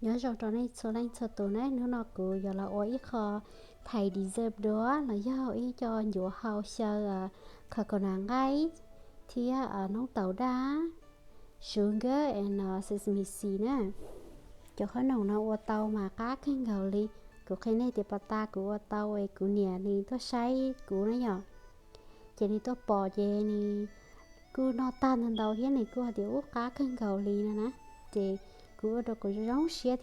nhớ rồi trò này số lên số tụ này nếu nó cứ giờ là ôi kho thầy deserve đó là do ý cho nhiều hậu sơ khờ còn nàng ấy thì nông tàu đá sugar and sesame seed nè cho khó nồng nó ô tàu mà cá cái gạo li của cái này thì bà ta của ô tàu ấy của nhà đi tôi say của nó nhỏ chỉ đi tôi bỏ về đi cứ nó tan thành đầu thế này cứ thì út cá cái gạo li nè thì cứ đâu có giống xe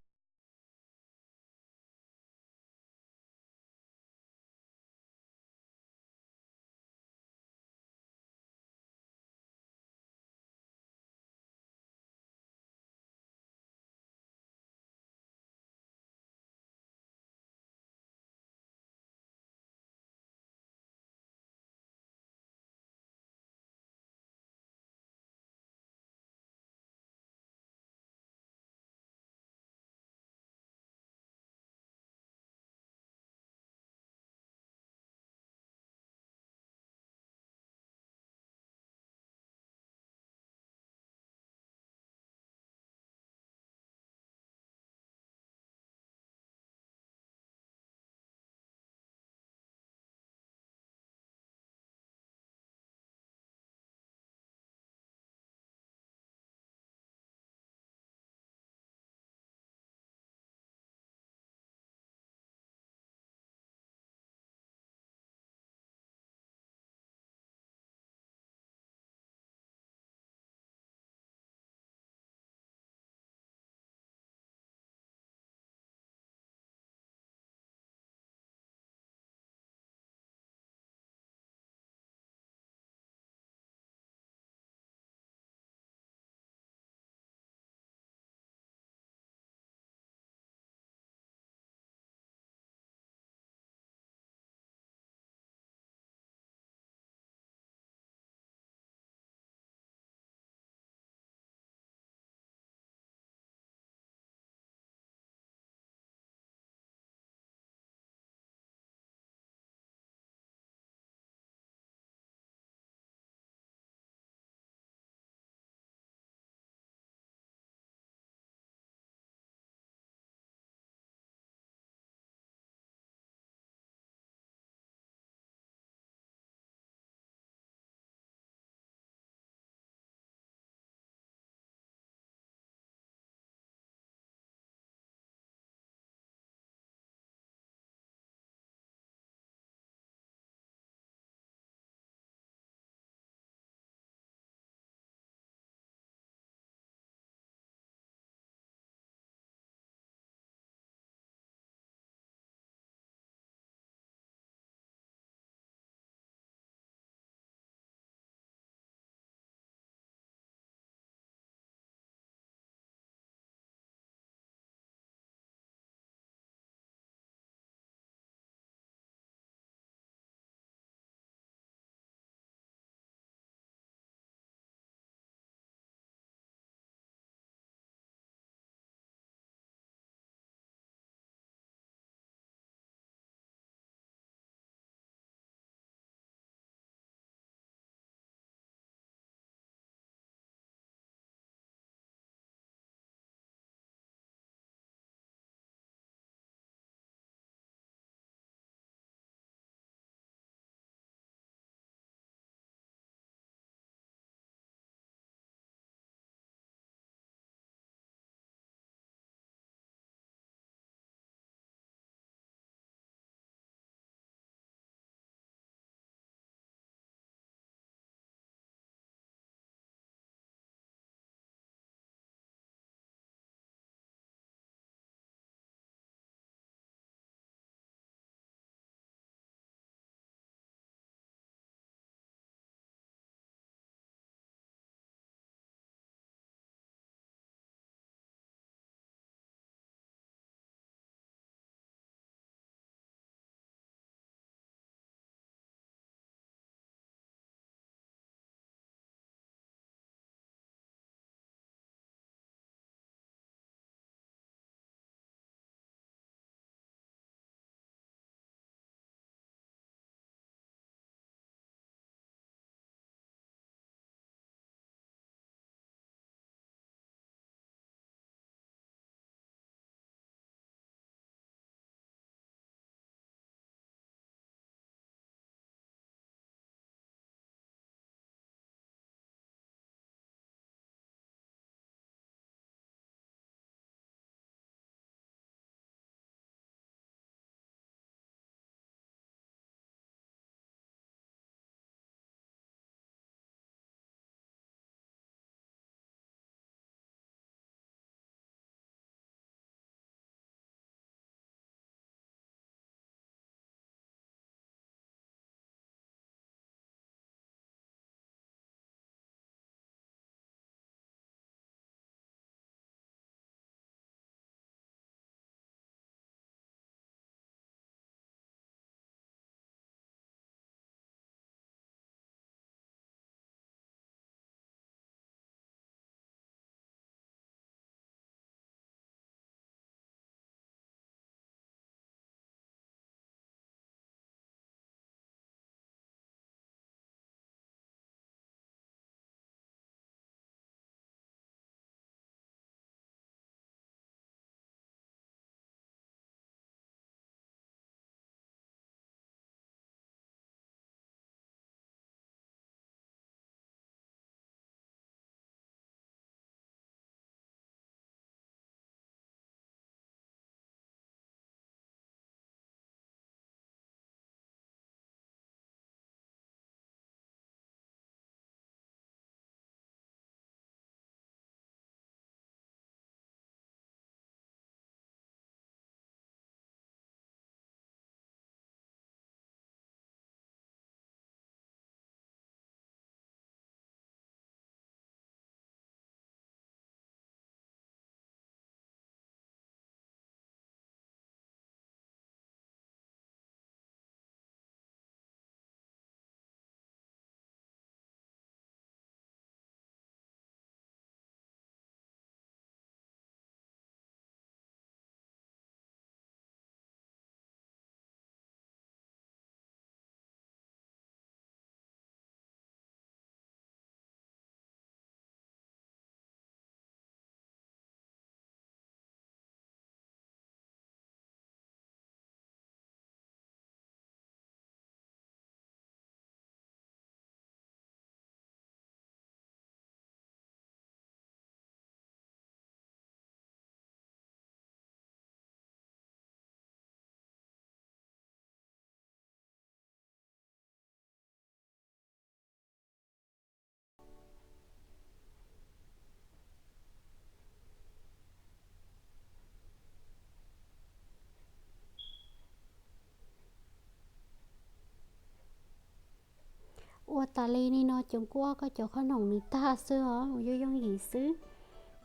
ô ta li ni nó chúng qua có chỗ khó nồng ni ta xưa hả vô giống gì xứ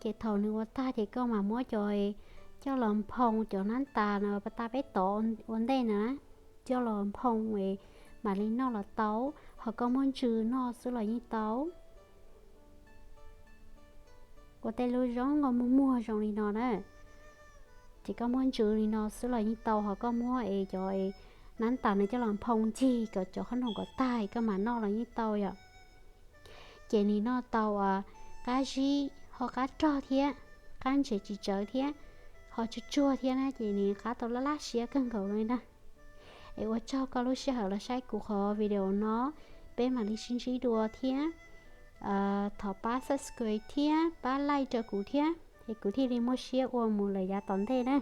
cái thầu ni ô ta thì có mà mua trời cho làm phong cho nán ta nó bà ta bé tổ vấn đề nữa cho làm phong về mà li nó là tấu họ có muốn trừ nó xứ là như tấu có tay lôi giống ngon mua trong li nó đấy chỉ có muốn trừ li nó xứ là như tấu họ có mua ấy cho nán ta này cho làm phong chi có cho khó nồng có tai có mà nó là như tấu vậy chị ni nó tàu cá gì họ cá trò thế cá chỉ chở thế họ chỉ chua thế này chị ni cá tàu lá lá xía cân cầu lên nè ấy qua cho có lúc xưa là sai của họ video nó bên mà đi xin chỉ đùa thế thọ ba subscribe thế ba like cho cụ thế thì cụ thì đi mua xía qua một lời giá tốn thế nè